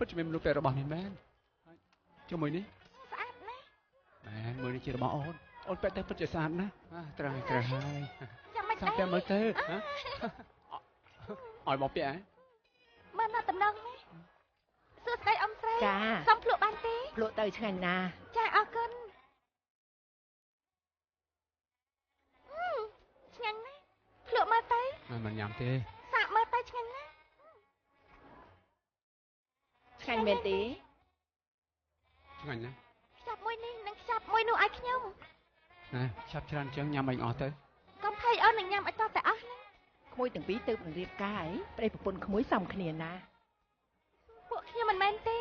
ពិតជាមានមនុស្សពេករបស់នេះមែនចុះមួយនេះស្អាតណាស់មែនមួយនេះជារបស់អូនពេកទៅពិតជាស្អាតណាស់ត្រូវហើយចាំមិនសាប់តែមើលទៅឲ្យមកពាក់ហ៎មើលនៅតំណងនេះសួស្ដីអ៊ំស្រីចាសុំភ្លក់បានទេភ្លក់ទៅឆ្ងាញ់ណាស់ចាអរគុណឆ្ងាញ់ណាស់ភ្លក់មើលទៅមិនញ៉ាំទេសាកមើលទៅឆ្ងាញ់ណាស់ឆ្ងាញ់មែនទេឆ្ងាញ់ណាស់ខ្ចប់មួយនេះនិងខ្ចប់មួយនោះឲ្យខ្ញុំណាឆាប់ច្រើនចឹងញ៉ាំអីអស់ទៅកុំភ័យអូននឹងញ៉ាំឲ្យតតែអស់ណាក្មួយទាំងពីរទៅនឹងរៀបការឯងប្តីប្រពន្ធក្មួយសំគ្នាណាពួកខ្ញុំមិនមែនទេ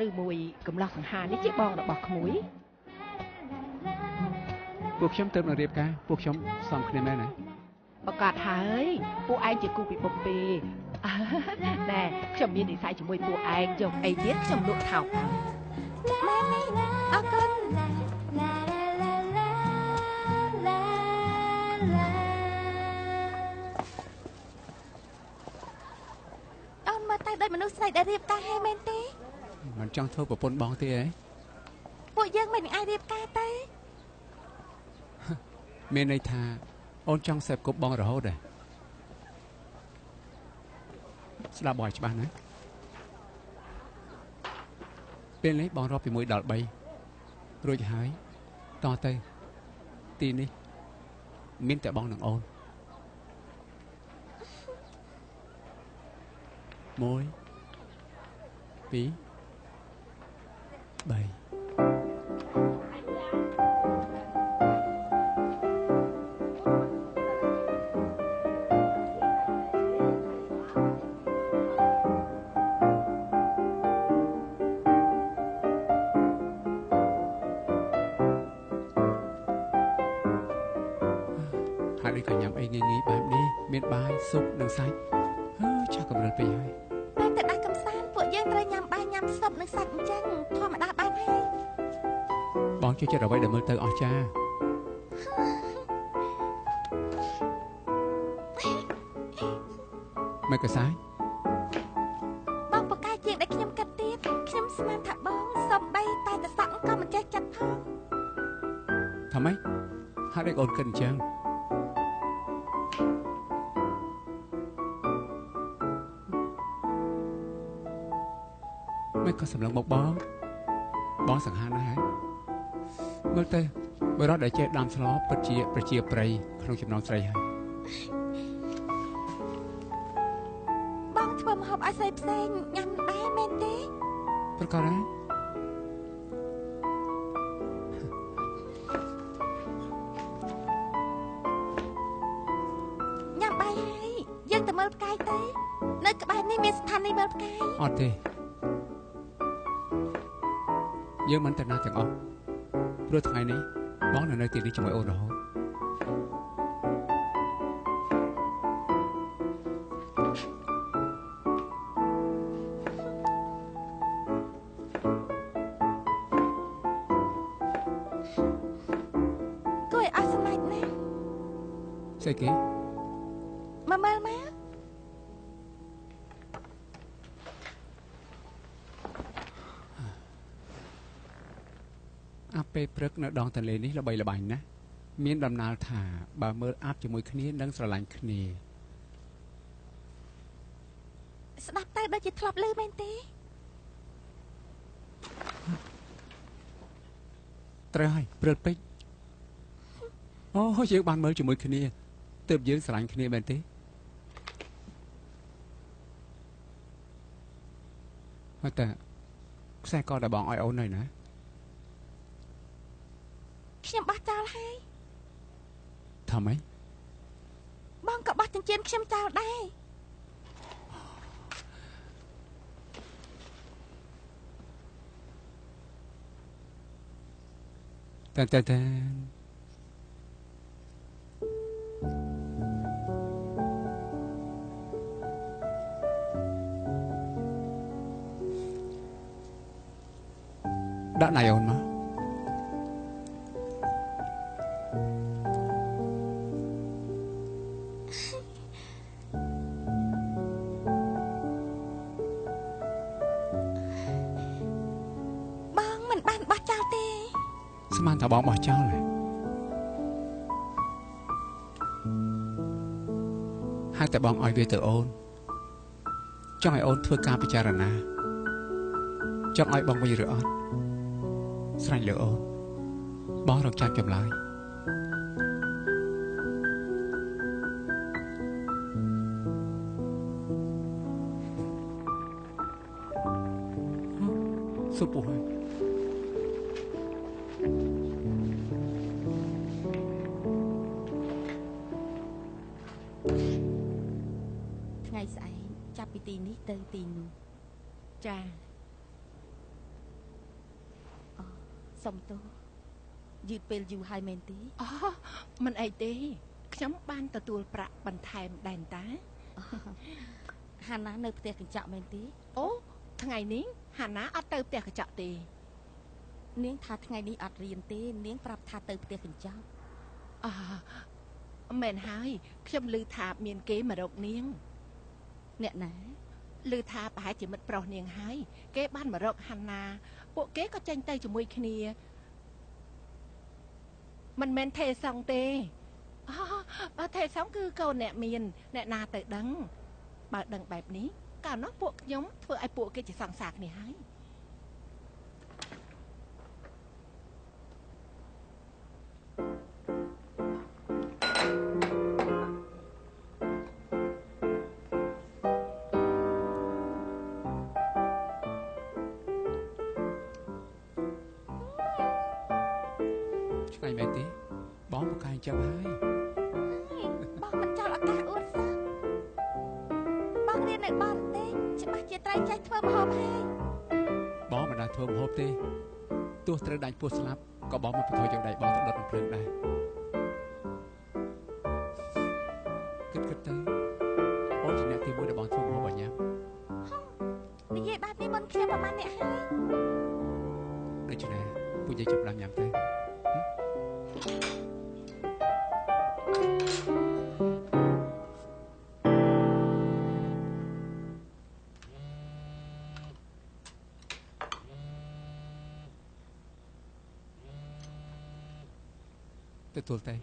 ឬមួយកំឡោះសង្ហានេះជាបងរបស់ក្មួយពួកខ្ញុំទៅនឹងរៀបការពួកខ្ញុំសំគ្នាមែនទេប្រកាសហើយពួកឯងជាគូពិភពពេណែខ្ញុំមាននិស្ស័យជាមួយពួកឯងយកអីទៀតខ្ញុំលក់ថោកហើយម៉ែនេះអរគុណអូនមើលទៅដូចមនុស្សស្រីដែលរៀបការហើយមែនទេមិនចង់ធ្វើប្រពន្ធបងទេហ៎ពួកយើងមិនអាចរៀបការទេមានន័យថាអូនចង់សេពគប់បងរហូតដែរស្ដាប់បងឲ្យច្បាស់ណាពេលនេះបងរាប់ពី1ដល់3រួចហើយតទៅទីនេះមានតែបងនិងអូន1 2 3ហើយដូចក៏ញ៉ាំអីងាយៗបែបនេះមានបាយស៊ុបនិងសាច់ចាស់កម្រិតពេកហើយតែទៅដាក់កំសាន្តពួកយើងត្រូវញ៉ាំបាយញ៉ាំស៊ុបនិងសាច់អញ្ចឹងធម្មតាបានហើយបងជួយចិត្តអ្វីដែលមើលទៅអស្ចារ្យមកកសាយបងប្រកាសជាងដែលខ្ញុំគិតទៀតខ្ញុំស្មានថាបងសំបីតែតសក់ក៏មិនចេះចិត្តផងថាម៉េចហើយដូចអូនគិតអញ្ចឹងមិនក៏សម្លឹងមកបងសង្ហាណាស់ហើយមើលទៅបរិបទដែលចេះដាំស្លពិតជាប្រជាប្រិយក្នុងចំណោមស្រីហើយបងធ្វើម្ហូបឲ្យស្រីផ្សេងញ៉ាំដែរមែនទេប្រកាសហើយញ៉ាំបាយហើយយើងទៅមើលផ្កាយទៅនៅក្បែរនេះមានស្ថានីយ៍មើលផ្កាយអត់ទេយើងមិនទៅណាទាំងអស់ព្រោះថ្ងៃនេះបងនៅទីនេះជាមួយអូនរហូតគួរឲ្យអស់សម្ដេចណាស្អីគេមកមើលមកពេលព្រឹកនៅដងទន្លេនេះល្បីល្បាញណាស់មានដំណើរថាបើមើលអាប់ជាមួយគ្នានឹងស្រឡាញ់គ្នាស្ដាប់ទៅដូចជាធ្លាប់ឮមែនទេត្រូវហើយព្រិលពេកអូយើងបានមើលជាមួយគ្នាទើបយើងស្រឡាញ់គ្នាមែនទេហើយតែខ្សែកដែលបងឲ្យអូននៅណាខ្ញុំបោះចោលហើយថាម៉េចបងក៏បោះចិញ្ចៀនខ្ញុំចោលដែរតែដាក់ណៃអូនមក ស្មានថាបងបោះចោលហើយតែបងឲ្យវាទៅអូនចង់ឲ្យអូនធ្វើការពិចារណាចង់ឲ្យបងវិញឬអត់ស្រេចលើអូនបងរកចាំចម្លើយសុពុះហើយថ្ងៃស្អែកចាប់ពីទីនេះទៅទីនោះចាសុំទោសយឺតពេលយូរហើយមែនទេអូមិនអីទេខ្ញុំបានទទួលប្រាក់បន្ថែមដែរតាហាណានៅផ្ទះកញ្ចក់មែនទេអូថ្ងៃនេះហាណាអត់ទៅផ្ទះកញ្ចក់ទេនាងថាថ្ងៃនេះអត់រៀនទេនាងប្រាប់ថាទៅផ្ទះកញ្ចក់មែនហើយខ្ញុំឮថាមានគេមករកនាងអ្នកណាឮថាប្រហែលជាមិត្តប្រុសនាងហើយគេបានមករកហាណាពួកគេក៏ចេញទៅជាមួយគ្នាមិនមែនថេសងទេថេសងគឺកូនអ្នកមានអ្នកណាទៅដឹងបើដឹងបែបនេះកាលនោះពួកខ្ញុំធ្វើឲ្យពួកគេជាសង្សារគ្នាហើយឆ្ងាញ់មែនទេបងប្រកាយចាំហើយបងមិនចោលឱកាសអួតសោះបងរៀននៅបរទេសច្បាស់ជាត្រៃចែកធ្វើម្ហូបហើយបងមិនដែលធ្វើម្ហូបទេទោះត្រូវដាច់ពោះស្លាប់ក៏បងមិនប្រថុយយកដៃបងទៅដុតក្នុងភ្លើងដែរគិតទៅអូនជាអ្នកទីមួយដែលបងធ្វើម្ហូបឲ្យញ៉ាំនិយាយបែបនេះមិនខ្ញុំប្រហែលអ្នកហើយដូច្នេះពួកយាយចាប់ដើមញ៉ាំទៅទទួលទេ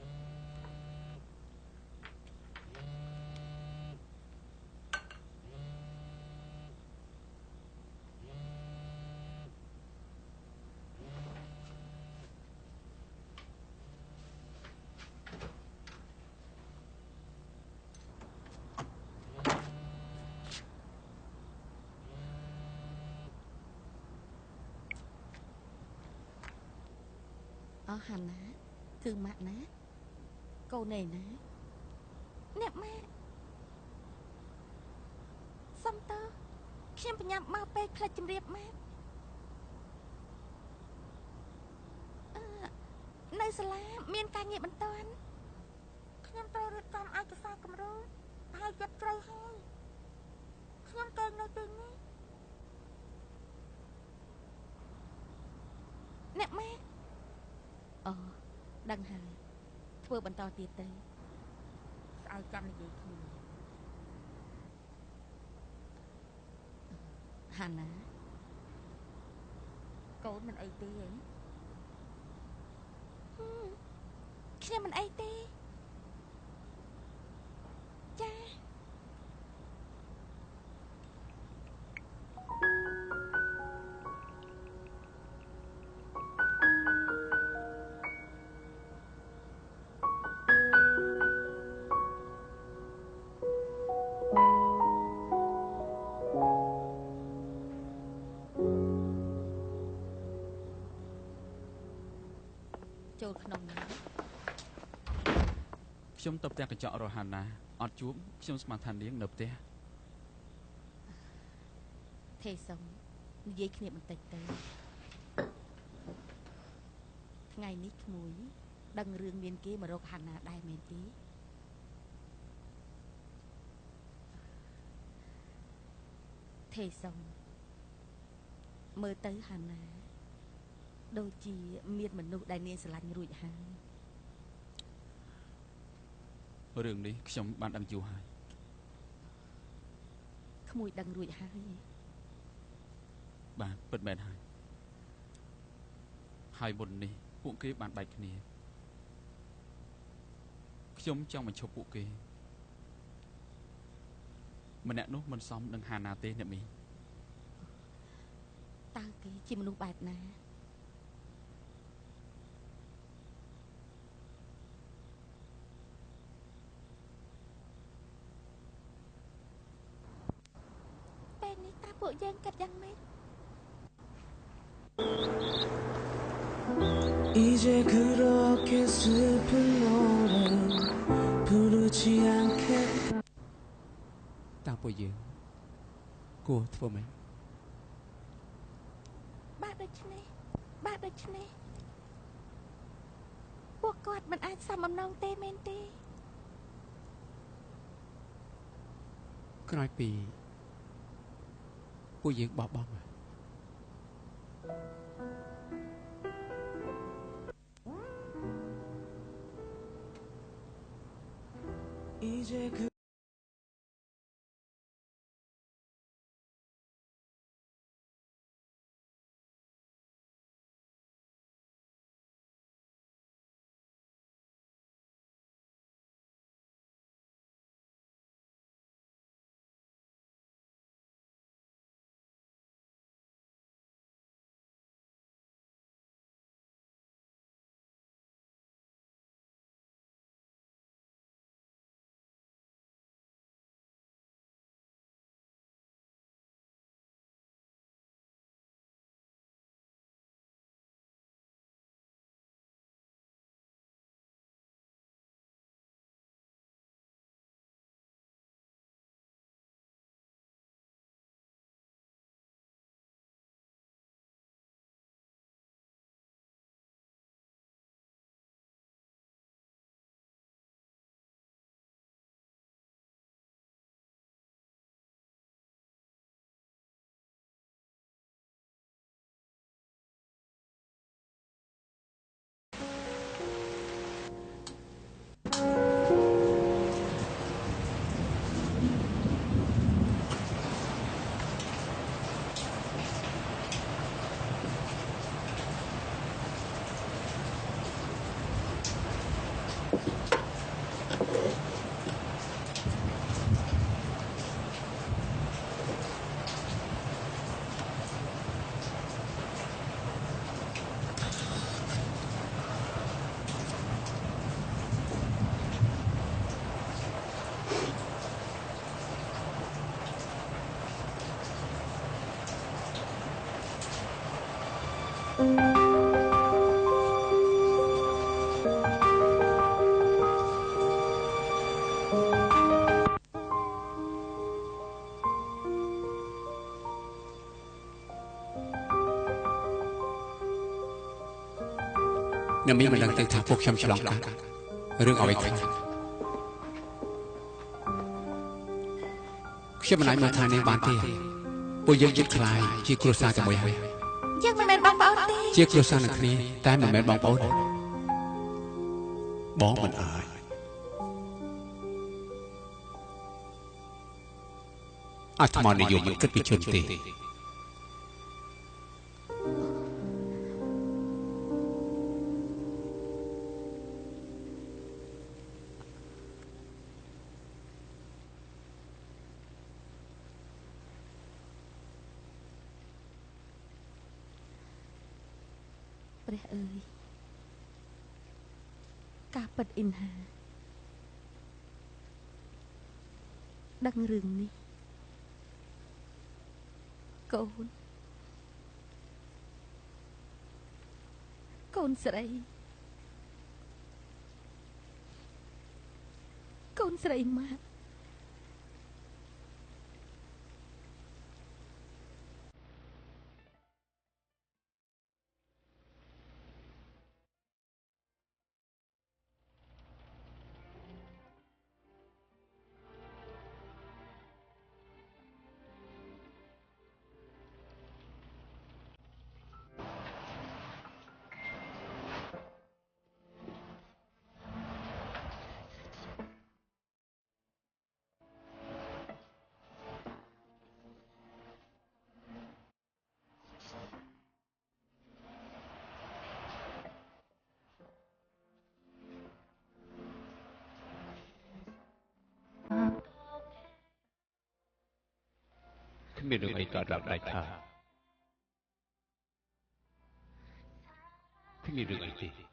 ហាណាគឺម៉ាក់ណាកូនឯណាអ្នកម៉ាក់សុំតើខ្ញុំបញ្ញាប់មកពេលផ្លេចជម្រាបម៉ាក់នៅសាលាមានការងារបន្ទាន់ខ្ញុំត្រូវរៀបចំឯកសារគម្រោងហើយចិត្តត្រូវហើយខ្ញុំទៅនៅទីនេះអ្នកម៉ាក់អូដឹងហើយធ្វើបន្តទៀតទៅស្អែកចាំនិយាយគ្នាហាណាកូនមិនអីទេខ្ញុំមិនអីទេចា ចូលក្នុងខ្ញុំទៅផ្ទះកញ្ចក់រហ័នណាអត់ជួបខ្ញុំស្មានថានាងនៅផ្ទះទេសុំនិយាយគ្នាបន្តិចទៅថ្ងៃនេះក្មួយដឹងរឿងមានគេមករកហាណាដែរមែនទេទេសុំមើលទៅហាណាដូចជាមានមនុស្សដែលនាងស្រឡាញ់រួចហើយរឿងនេះខ្ញុំបានដឹងយូរហើយក្មួយដឹងរួចហើយបាទពិតមែនហើយមុននេះ ពួកគេបានបែកគ្នាខ្ញុំចង់បញ្ឈប់ពួកគេម្នាក់នោះមិនសមនឹងហាណាទេអ្នកមីតើគេជាមនុស្សបែបណាពេលនេះតើពួកយើងគិតយ៉ាងម៉េច 이제 그렇게 슬픈 노래 부르지 않겠다 តើពួកយើងគួរធ្វើម៉េច បាទដូច្នេះពួកគាត់មិនអាចសំអំណងទេមែនទេ ក្រោយពីពួកយើងបោះបង់ 이제 그អ្នកមីមិនដឹងទេថាពួកខ្ញុំឆ្លងកាត់រឿងអ្វីខ្លះខ្ញុំមិនអាចមើលថានេះបានទេពួកយើងចិត្តខ្លាយជាគ្រួសារតែមួយហើយ យើងមិនមែនបងប្អូនទេ ជាគ្រួសារនឹងគ្នាតែមិនមែនបងប្អូនបងមិនអាចអាត្មានិយមមិនគិតពីជនទេ ព្រះអើយការពិតអ៊ីនហាដឹងរឿងនេះកូនស្រីម៉ាក់ មានរឿងអីកើតឡើងដែរថាគ្មានរឿងអីទេ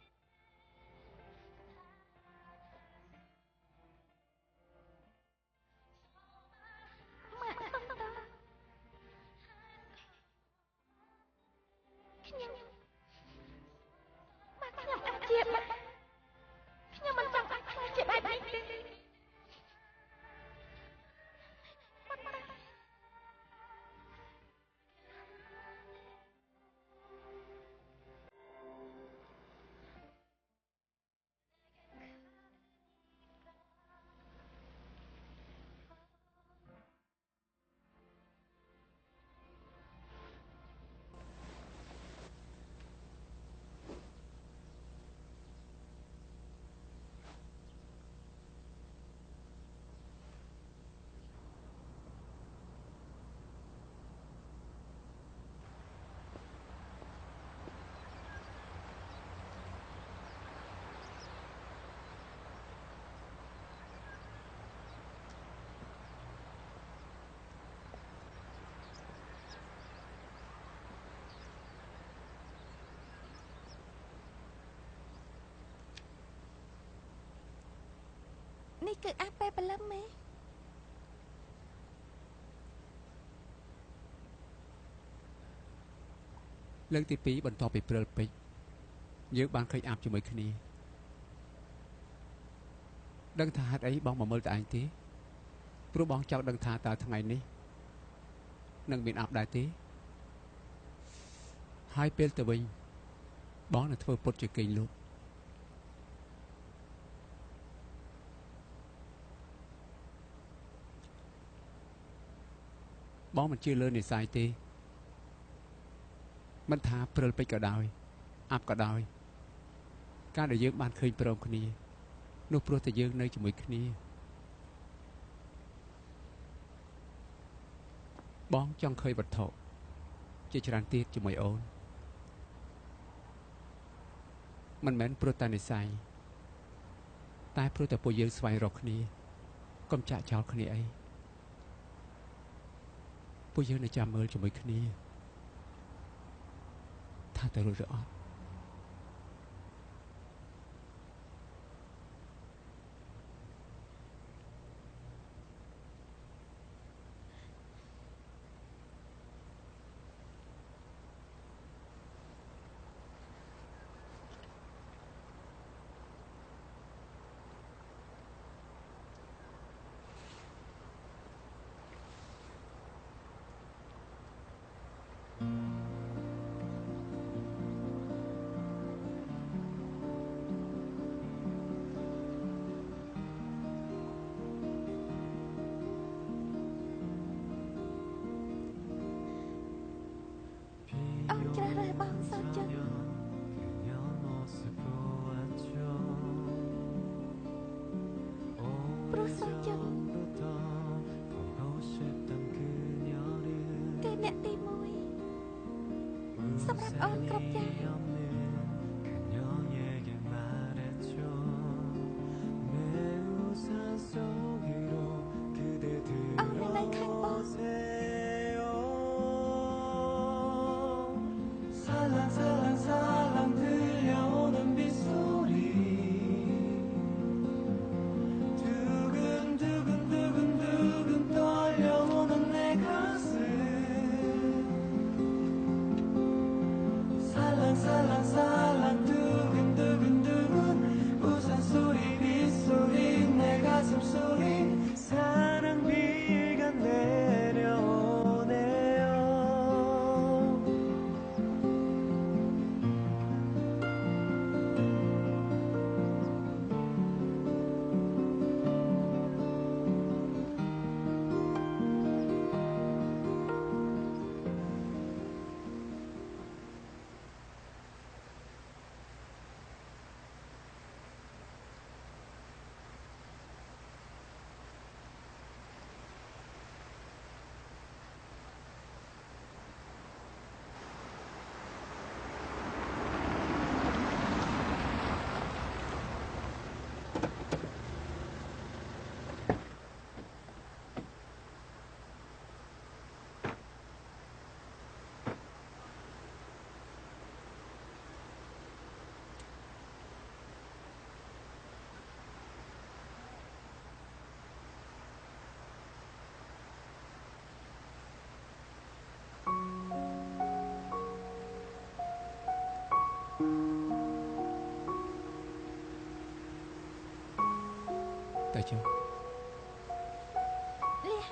នេះគឺអាពេលព្រលឹមមេ លើកទី2បន្ទាប់ពីព្រិលពេជ្រយើងបានឃើញអាប់ជាមួយគ្នាដឹងថាហេតុអីបងមកមើលតែឯងទេព្រោះបងចង់ដឹងថាតើថ្ងៃនេះនឹងមានអាប់ដែរទេហើយពេលទៅវិញបងនឹងធ្វើពុតជាគេងលក់បងមិនជឿលើនិស័យទេមិនថាព្រិលពេជ្រក៏ដោយអាប់ក៏ដោយការដែលយើងបានឃើញព្រមគ្នានោះព្រោះតែយើងនៅជាមួយគ្នាបងចង់ឃើញវត្ថុជាច្រើនទៀតជាមួយអូនមិនមែនព្រោះតែនិស័យតែព្រោះតែពួកយើងស្វែងរកគ្នាកុំចាក់ចោលគ្នាអីពួកយើងនៅចាំមើលជាមួយគ្នាថាទៅរួចឬអត់អូនជ្រើសរើសបងសូចិន 그녀 모습 보았죠 ព្រោះសូចិន 오래전부터 보고 싶던 그녀를 គឺអ្នកទី1សម្រាប់អូនគ្រប់យ៉ាង 우산이 없는 그녀에게 말했죠 내 우산 속으로 그대 들어오세요 살랑살랑 들려오는 빗소리 두근두근 떨려오는 내 가슴 살랑살랑 ទៅចុះ លីហើយ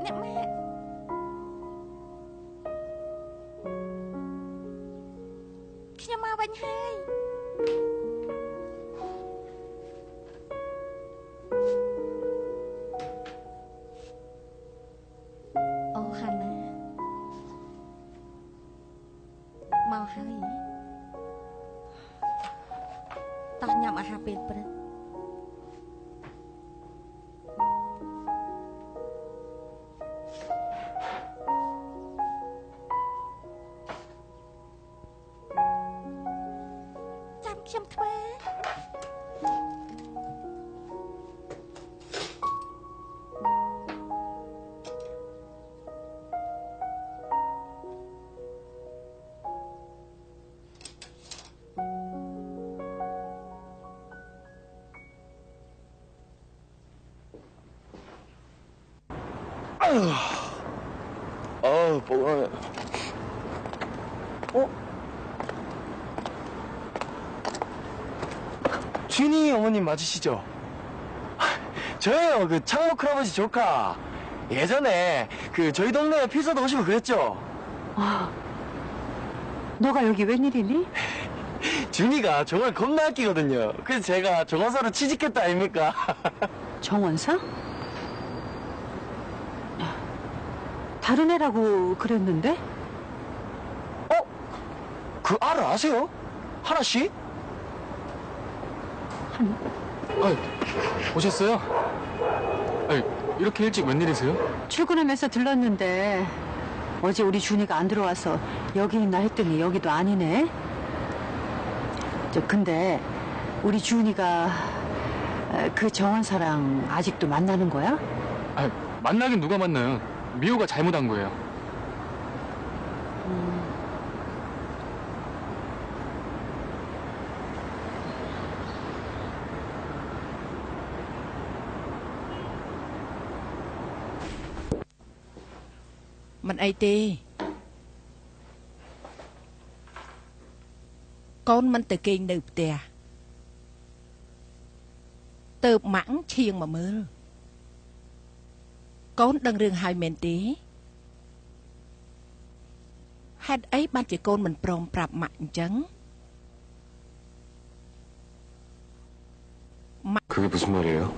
អ្នកម៉ាក់ខ្ញុំមកវិញហើយអូហាណាមកហើយតោះញ៉ាំអាហារពេលព្រឹកចាំខ្ញុំធ្វើ뽀뽀하네. 준이 어머님 맞으시죠? 저예요, 그 창모 큰아버지 조카. 예전에 저희 동네에 필서도 오시고 그랬죠? 너가 여기 웬일이니? 준이가 정말 겁나 아끼거든요. 그래서 제가 정원사로 취직했다 아닙니까? 정원사? 다른 애라고 그랬는데? 그 알을 아세요? 하나씨? 오셨어요? 아니, 이렇게 일찍 웬일이세요? 출근하면서 들렀는데 어제 우리 준이가 안 들어와서 여기 있나 했더니 여기도 아니네. 근데 우리 준이가 그 정원사랑 아직도 만나는 거야? 아니, 만나긴 누가 만나요? 미호가 잘못한 거예요. Mình ai tê con mình từ kinh nộp tè từ mãng chiêng mà mơ con đang rừng hai mền tí hết ấy ban chỉ con mình prom prap mạnh trắng 그게 무슨 말이에요?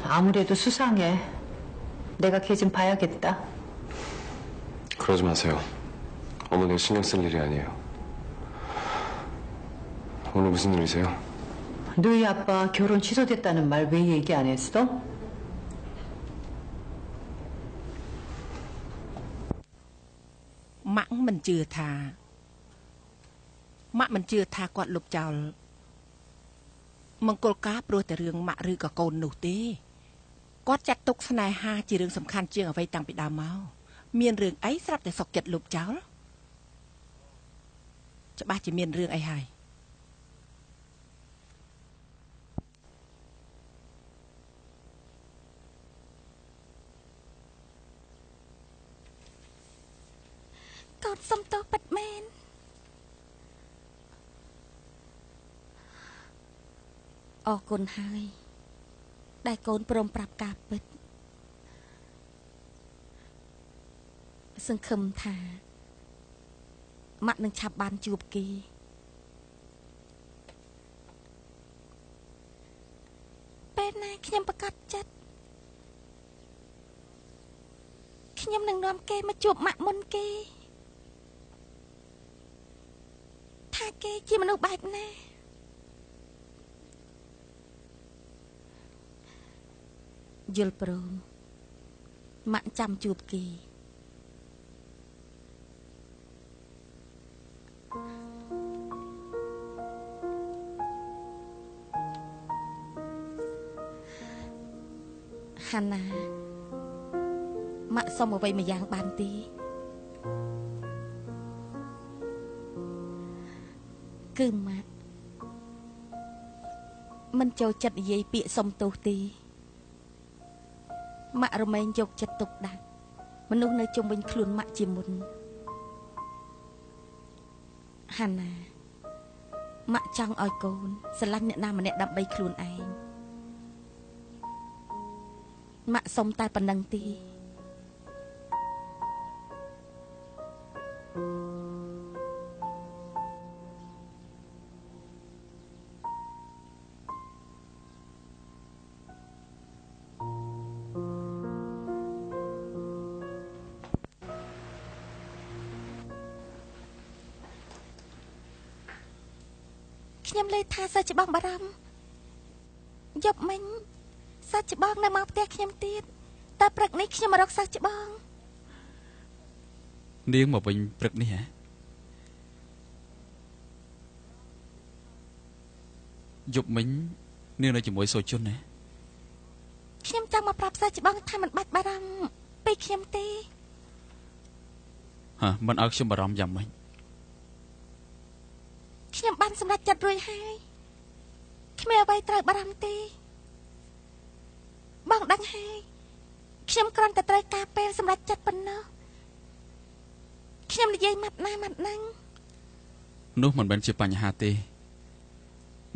아무래도 수상해. 내가 걔 좀 봐야겠다. 그러지 마세요. 어머니가 신경 쓸 일이 아니에요. 오늘 무슨 일이세요? 너희 아빠 결혼 취소됐다는 말 왜 얘기 안 했어? mãng mình chưa thà mạ mình chưa thà quạt lục chào mong cô cá pro từ rừng mạ rư cả cồn nụ tê quát chặt tục này ha chỉ rừng sầm khăn chiêng ở vây tăng bị đào máu miền rừng ấy sắp để sọc chặt lục cháu cho ba chỉ miền rừng ấy hài con xông tố bật men ô con hai đại con prom prap cà bịch sưng khum thà mặt nâng chạp bàn chụp kì bên này khi nhầm bạc cắt chất khi nhầm nâng nóm kê mà chụp mặt môn kê tha kê chi mà nụ bạch nè dùl prom mạng chăm chụp kì Hana mạng xong ở vậy mà giang bàn tí គឺម៉ាក់មិនចូលចិត្តនិយាយពាក្យសុំទោសទេម៉ាក់រមែងយកចិត្តទុកដាក់មនុស្សនៅជុំវិញខ្លួនម៉ាក់ជាមុនហាណាម៉ាក់ចង់ឲ្យកូនស្រឡាញ់អ្នកណាម្នាក់ដើម្បីខ្លួនឯងម៉ាក់សុំតែប៉ុណ្្នឹងទេខ្ញុំលេថាសាច់ច្បងបារម្ភយប់មិញសាច់ច្បងនៅមកផ្ទះខ្ញុំទៀតតែព្រឹកនេះខ្ញុំមករកសាច់ច្បងនាងមកវិញព្រឹកនេះហ៎យប់មិញនាងនៅជាមួយសូជុនណាខ្ញុំចង់មកប្រាប់សាច់ច្បងថាមិនបាច់បារម្ភពីខ្ញុំទេមិនឲ្យខ្ញុំបារម្ភយ៉ាងម៉េចខ្ញុំបានសម្រេចចិត្តរួចហើយគ្មានអ្វីត្រូវបារម្ភទេបងដឹងហើយខ្ញុំគ្រាន់តែត្រូវការពេលសម្រេចចិត្តប៉ុណ្ណោះខ្ញុំនិយាយម៉ាត់ណាម៉ាត់ហ្នឹងនោះមិនមែនជាបញ្ហាទេ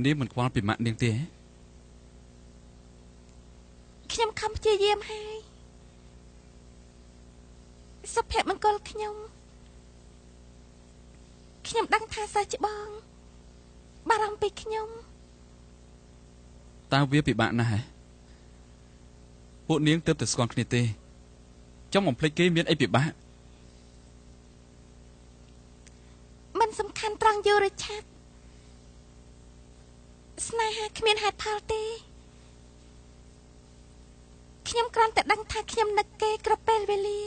នាងមិនខ្វល់ពីម៉ាក់នាងទេខ្ញុំខំព្យាយាមហើយសុភមង្គលខ្ញុំដឹងថាសាច់ច្បងបារម្ភពីខ្ញុំតើវាពិបាកណាស់ហ៎ពួកនាងទើបតែស្គាល់គ្នាទេចង់បំភ្លេចគេមានអីពិបាកមិនសំខាន់ត្រង់យូរឬឆាប់ស្នេហាគ្មានហេតុផលទេខ្ញុំគ្រាន់តែដឹងថាខ្ញុំនឹកគេគ្រប់ពេលវេលា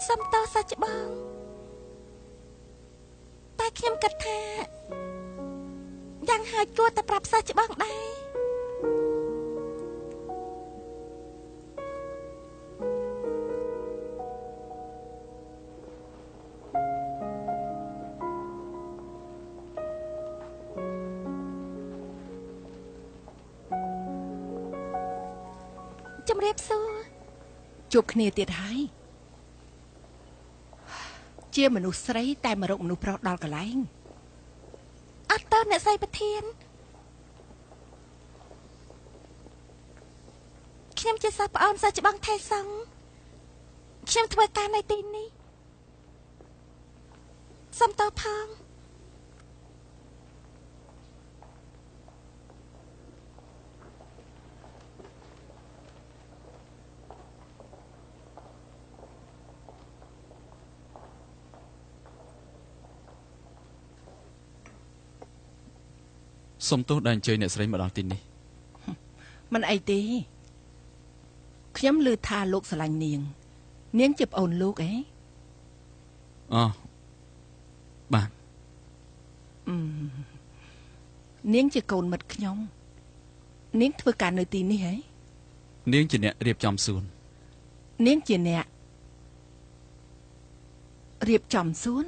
សំតោសាច់ច្បងតែខ្ញុំគិតថាយ៉ាងហោចគួរតែប្រាប់សាច់ច្បងដែរជំរាបសួរជួបគ្នាទៀតហើយជាមនុស្សស្រីតែមករកមនុស្សប្រុសដល់កន្លែងអត់តើអ្នកស្រីប្រធានខ្ញុំជាសិស្សប្អូនសាច់ច្បងថៃសង្ឃខ្ញុំធ្វើការនៅទីនេះសុំតបផងសុំទោសដែលអញ្ជើញអ្នកស្រីមកដល់ទីនេះមិនអីទេខ្ញុំឮថាលោកស្រឡាញ់នាងជាប្អូនលោកអីបាទនាងជាកូនមិត្តខ្ញុំនាងធ្វើការនៅទីនេះហ៎នាងជាអ្នករៀបចំសួននាងជាអ្នករៀបចំសួន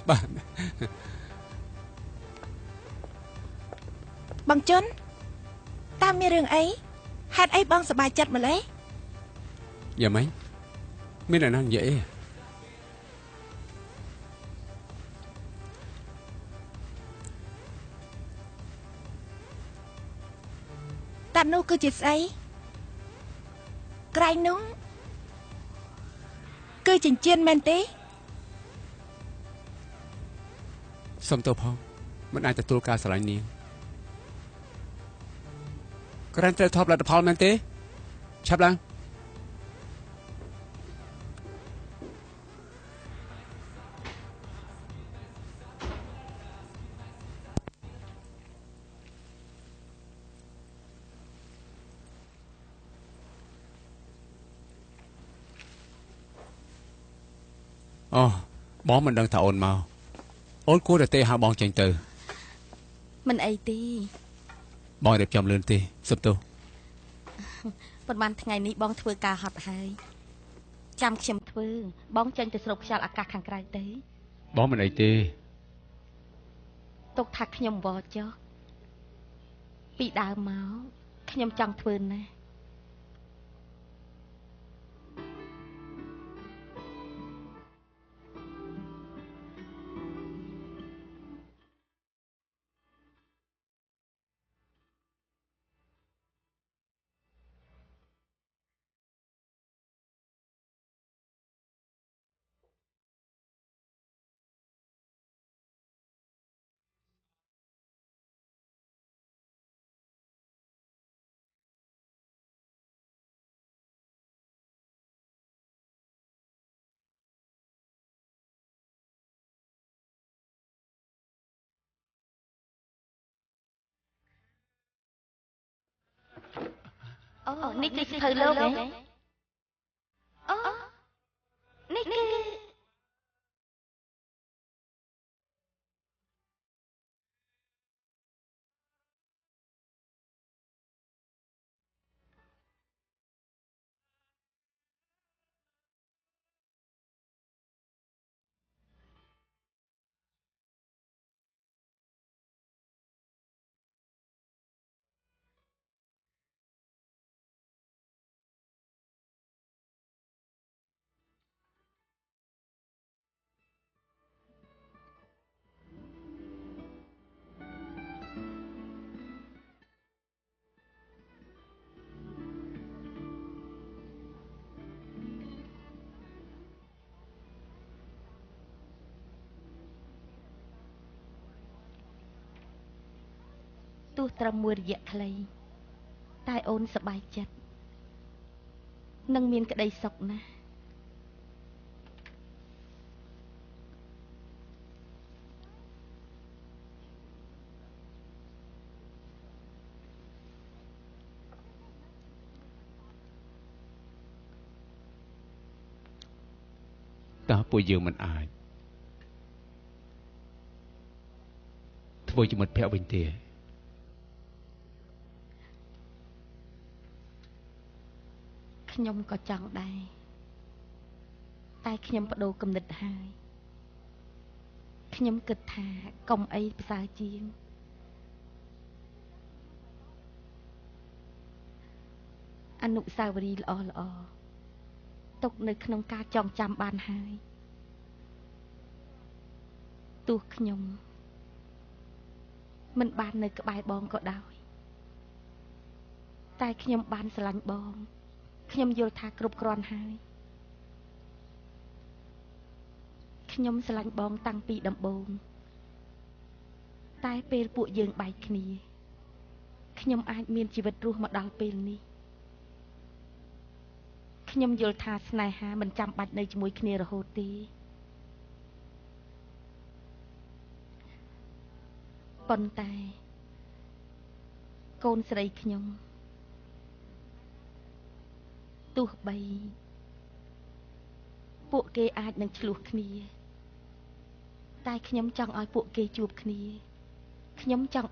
បាទបងជុនតាមមានរឿងអីហេតុអីបងសប្បាយចិត្តម្ល៉េះយ៉ាងម៉េចមានអ្នកណានិយាយអីតានោះគឺជាស្អីក្រែងនោះគឺចិញ្ចៀនមែនទេសុំទោសផងមិនអាចទទួលការស្រឡាញ់នាងគ្រាន់តែថប់លទ្ធផលមែនទេឆាប់ឡើងបងមិនដឹងថាអូនមកអូនគួរតែទេហៅបងចេញទៅមិនអីទេបងរៀបចំលឿនទេសុំទោស ប៉ុន្មានថ្ងៃនេះបងធ្វើការហត់ហើយចាំខ្ញុំធ្វើបងចេញទៅស្រូបខ្យល់អាកាសខាងក្រៅទៅ បងមិនអីទេ ទុកថាខ្ញុំវល់ចុះពីដើមមកខ្ញុំចង់ធ្វើណាស់ អូនេះគឺសិភៅលោកហ៎អូនេះគឺ ទោះត្រឹមមួយរយៈខ្លីតែអូនសប្បាយចិត្តនិងមានក្តីសុខណាស់ តើពួកយើងមិនអាចធ្វើជាមិត្តភក្តិវិញទេ ខ្ញុំក៏ចង់ដែរតែខ្ញុំបដូរគំនិតហើយខ្ញុំគិតថាកុំអីប្រសើរជាងអនុស្សាវរីយ៍ល្អៗទុកនៅក្នុងការចងចាំបានហើយទោះខ្ញុំមិនបាននៅក្បែរបងក៏ដោយតែខ្ញុំបានស្រឡាញ់បងខ្ញុំយល់ថាគ្រប់គ្រាន់ហើយខ្ញុំស្រឡាញ់បងតាំងពីដំបូងតែពេលពួកយើងបែកគ្នាខ្ញុំអាចមានជីវិតរស់មកដល់ពេលនេះខ្ញុំយល់ថាស្នេហាមិនចាំបាច់នៅជាមួយគ្នារហូតទេប៉ុន្តែកូនស្រីខ្ញុំទោះបីពួកគេអាចនឹងឆ្លោះគ្នាតែខ្ញុំចង់ឲ្យពួកគេជួបគ្នាខ្ញុំចង់